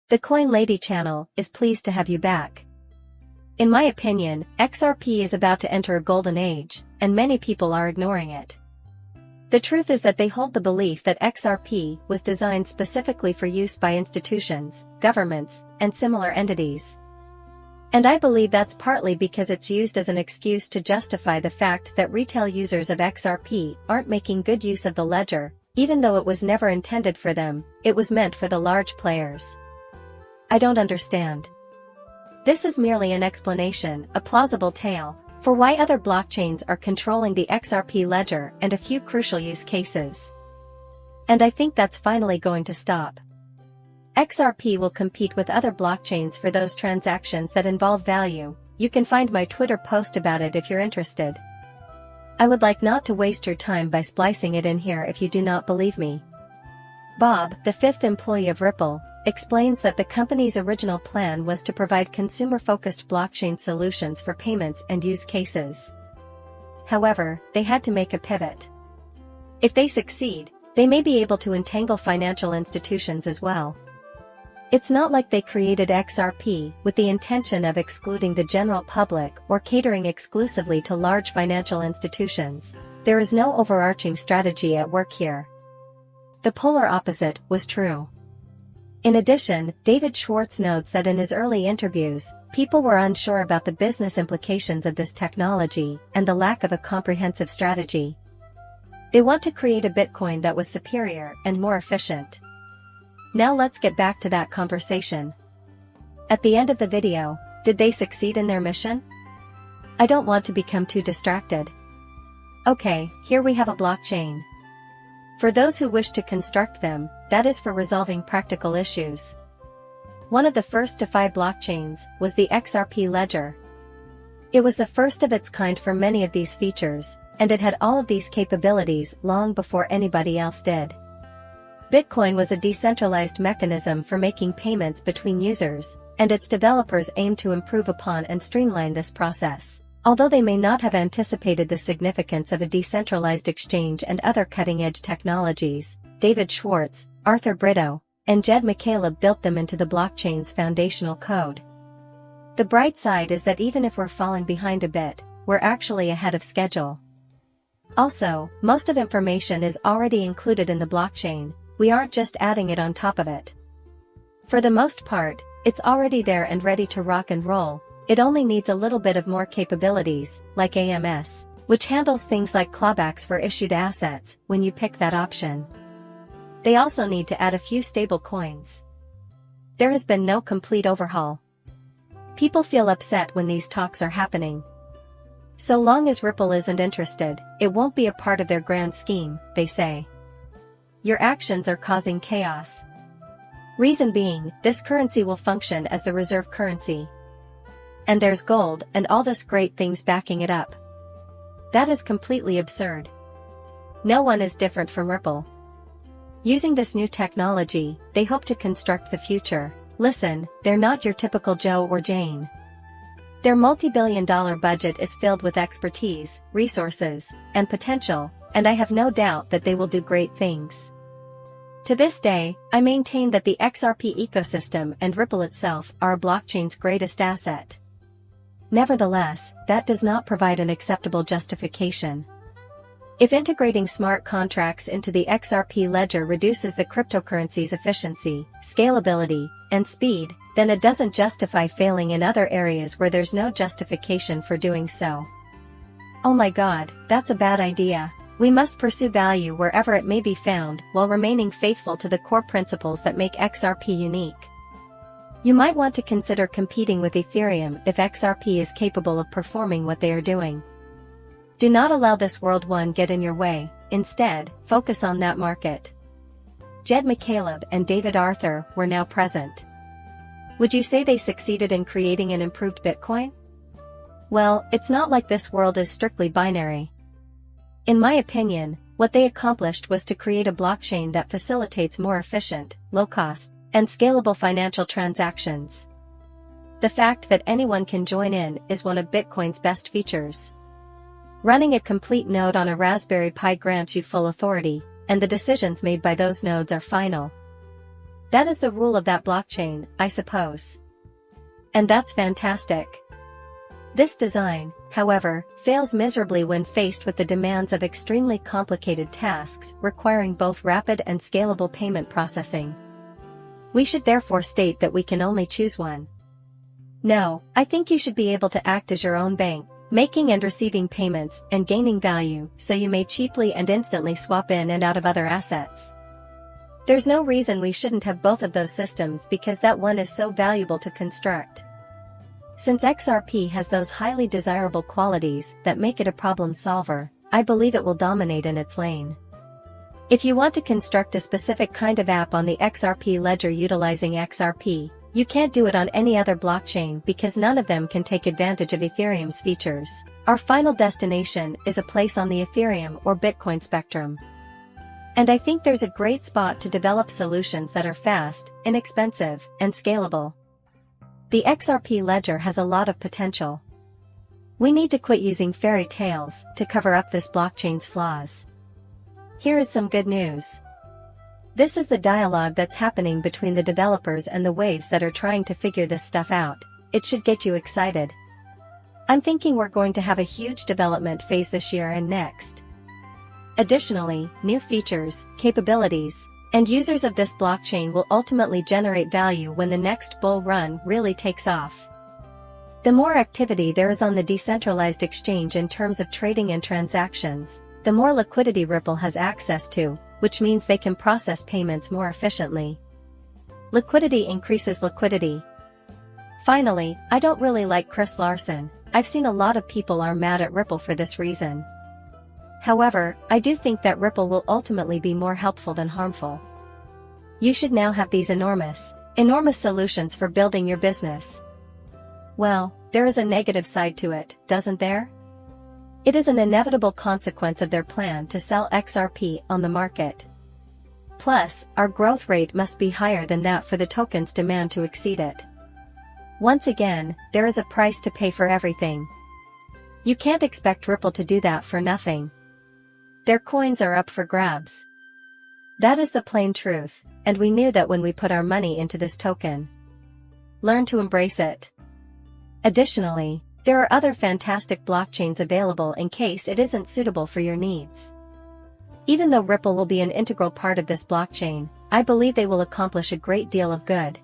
The Coin Lady channel is pleased to have you back. In my opinion, XRP is about to enter a golden age, and many people are ignoring it. The truth is that they hold the belief that XRP was designed specifically for use by institutions, governments, and similar entities. And I believe that's partly because it's used as an excuse to justify the fact that retail users of XRP aren't making good use of the ledger, even though it was never intended for them. It was meant for the large players. I don't understand. This is merely an explanation, a plausible tale, for why other blockchains are controlling the XRP ledger and a few crucial use cases. And I think that's finally going to stop. XRP will compete with other blockchains for those transactions that involve value. You can find my Twitter post about it if you're interested. I would like not to waste your time by splicing it in here if you do not believe me. Bob, the fifth employee of Ripple, explains that the company's original plan was to provide consumer-focused blockchain solutions for payments and use cases. However, they had to make a pivot. If they succeed, they may be able to entangle financial institutions as well. It's not like they created XRP with the intention of excluding the general public or catering exclusively to large financial institutions. There is no overarching strategy at work here. The polar opposite was true. In addition, David Schwartz notes that in his early interviews, people were unsure about the business implications of this technology and the lack of a comprehensive strategy. They want to create a Bitcoin that was superior and more efficient. Now let's get back to that conversation. At the end of the video, did they succeed in their mission? I don't want to become too distracted. Okay, here we have a blockchain. For those who wish to construct them, that is for resolving practical issues. One of the first DeFi blockchains was the XRP ledger. It was the first of its kind for many of these features, and it had all of these capabilities long before anybody else did. Bitcoin was a decentralized mechanism for making payments between users, and its developers aimed to improve upon and streamline this process. Although they may not have anticipated the significance of a decentralized exchange and other cutting-edge technologies, David Schwartz, Arthur Brito, and Jed McCaleb built them into the blockchain's foundational code. The bright side is that even if we're falling behind a bit, we're actually ahead of schedule. Also, most of information is already included in the blockchain. We aren't just adding it on top of it. For the most part, it's already there and ready to rock and roll. It only needs a little bit of more capabilities, like AMS, which handles things like clawbacks for issued assets when you pick that option. They also need to add a few stable coins. There has been no complete overhaul. People feel upset when these talks are happening. So long as Ripple isn't interested, it won't be a part of their grand scheme, they say. Your actions are causing chaos. Reason being, this currency will function as the reserve currency. And there's gold and all this great things backing it up. That is completely absurd. No one is different from Ripple. Using this new technology, they hope to construct the future. Listen, they're not your typical Joe or Jane. Their multi-billion-dollar budget is filled with expertise, resources, and potential, and I have no doubt that they will do great things. To this day, I maintain that the XRP ecosystem and Ripple itself are a blockchain's greatest asset. Nevertheless, that does not provide an acceptable justification. If integrating smart contracts into the XRP ledger reduces the cryptocurrency's efficiency, scalability, and speed, then it doesn't justify failing in other areas where there's no justification for doing so. Oh my God, that's a bad idea. We must pursue value wherever it may be found while remaining faithful to the core principles that make XRP unique. You might want to consider competing with Ethereum if XRP is capable of performing what they are doing. Do not allow this World One get in your way, instead, focus on that market. Jed McCaleb and David Arthur were now present. Would you say they succeeded in creating an improved Bitcoin? Well, it's not like this world is strictly binary. In my opinion, what they accomplished was to create a blockchain that facilitates more efficient, low-cost, and scalable financial transactions. The fact that anyone can join in is one of Bitcoin's best features. Running a complete node on a Raspberry Pi grants you full authority, and the decisions made by those nodes are final. That is the rule of that blockchain, I suppose. And that's fantastic. This design, however, fails miserably when faced with the demands of extremely complicated tasks requiring both rapid and scalable payment processing. We should therefore state that we can only choose one. No, I think you should be able to act as your own bank, making and receiving payments and gaining value so you may cheaply and instantly swap in and out of other assets. There's no reason we shouldn't have both of those systems because that one is so valuable to construct. Since XRP has those highly desirable qualities that make it a problem solver, I believe it will dominate in its lane. If you want to construct a specific kind of app on the XRP ledger utilizing XRP, you can't do it on any other blockchain because none of them can take advantage of Ethereum's features. Our final destination is a place on the Ethereum or Bitcoin spectrum. And I think there's a great spot to develop solutions that are fast, inexpensive, and scalable. The XRP ledger has a lot of potential. We need to quit using fairy tales to cover up this blockchain's flaws. Here is some good news. This is the dialogue that's happening between the developers and the waves that are trying to figure this stuff out. It should get you excited. I'm thinking we're going to have a huge development phase this year and next. Additionally, new features, capabilities, and users of this blockchain will ultimately generate value when the next bull run really takes off. The more activity there is on the decentralized exchange in terms of trading and transactions, the more liquidity Ripple has access to, which means they can process payments more efficiently. Liquidity increases liquidity. Finally, I don't really like Chris Larsen. I've seen a lot of people are mad at Ripple for this reason. However, I do think that Ripple will ultimately be more helpful than harmful. You should now have these enormous solutions for building your business. Well, there is a negative side to it, doesn't there? It is an inevitable consequence of their plan to sell XRP on the market. Plus, our growth rate must be higher than that for the token's demand to exceed it. Once again, there is a price to pay for everything. You can't expect Ripple to do that for nothing. Their coins are up for grabs. That is the plain truth, and we knew that when we put our money into this token. Learn to embrace it. Additionally, there are other fantastic blockchains available in case it isn't suitable for your needs. Even though Ripple will be an integral part of this blockchain, I believe they will accomplish a great deal of good.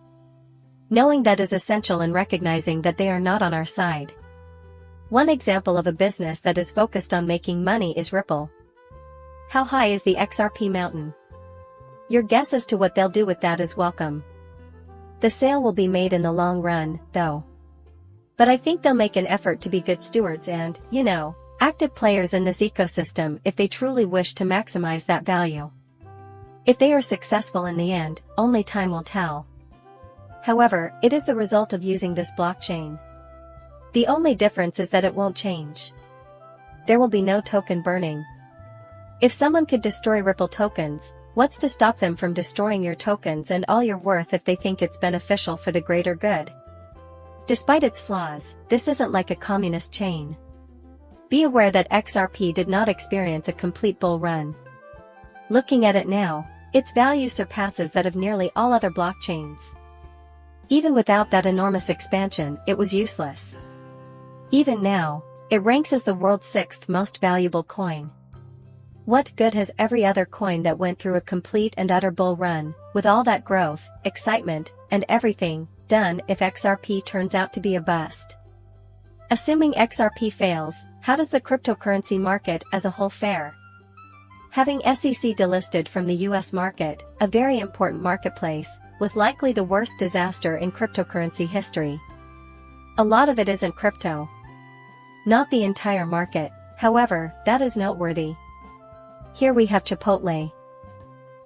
Knowing that is essential in recognizing that they are not on our side. One example of a business that is focused on making money is Ripple. How high is the XRP mountain? Your guess as to what they'll do with that is welcome. The sale will be made in the long run, though. But I think they'll make an effort to be good stewards and, active players in this ecosystem if they truly wish to maximize that value. If they are successful in the end, only time will tell. However, it is the result of using this blockchain. The only difference is that it won't change. There will be no token burning. If someone could destroy Ripple tokens, what's to stop them from destroying your tokens and all your worth if they think it's beneficial for the greater good? Despite its flaws, this isn't like a communist chain. Be aware that XRP did not experience a complete bull run. Looking at it now, its value surpasses that of nearly all other blockchains. Even without that enormous expansion, it was useless. Even now, it ranks as the world's 6th most valuable coin. What good has every other coin that went through a complete and utter bull run, with all that growth, excitement, and everything, done if XRP turns out to be a bust? Assuming XRP fails, how does the cryptocurrency market as a whole fare? Having SEC delisted from the US market, a very important marketplace, was likely the worst disaster in cryptocurrency history. A lot of it isn't crypto. Not the entire market, however, that is noteworthy. Here we have Chipotle.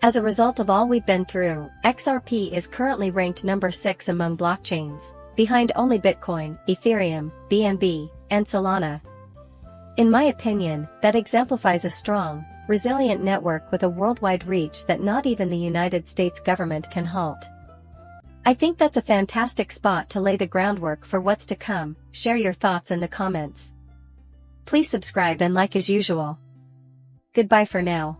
As a result of all we've been through, XRP is currently ranked number 6 among blockchains, behind only Bitcoin, Ethereum, BNB, and Solana. In my opinion, that exemplifies a strong, resilient network with a worldwide reach that not even the United States government can halt. I think that's a fantastic spot to lay the groundwork for what's to come. Share your thoughts in the comments. Please subscribe and like as usual. Goodbye for now.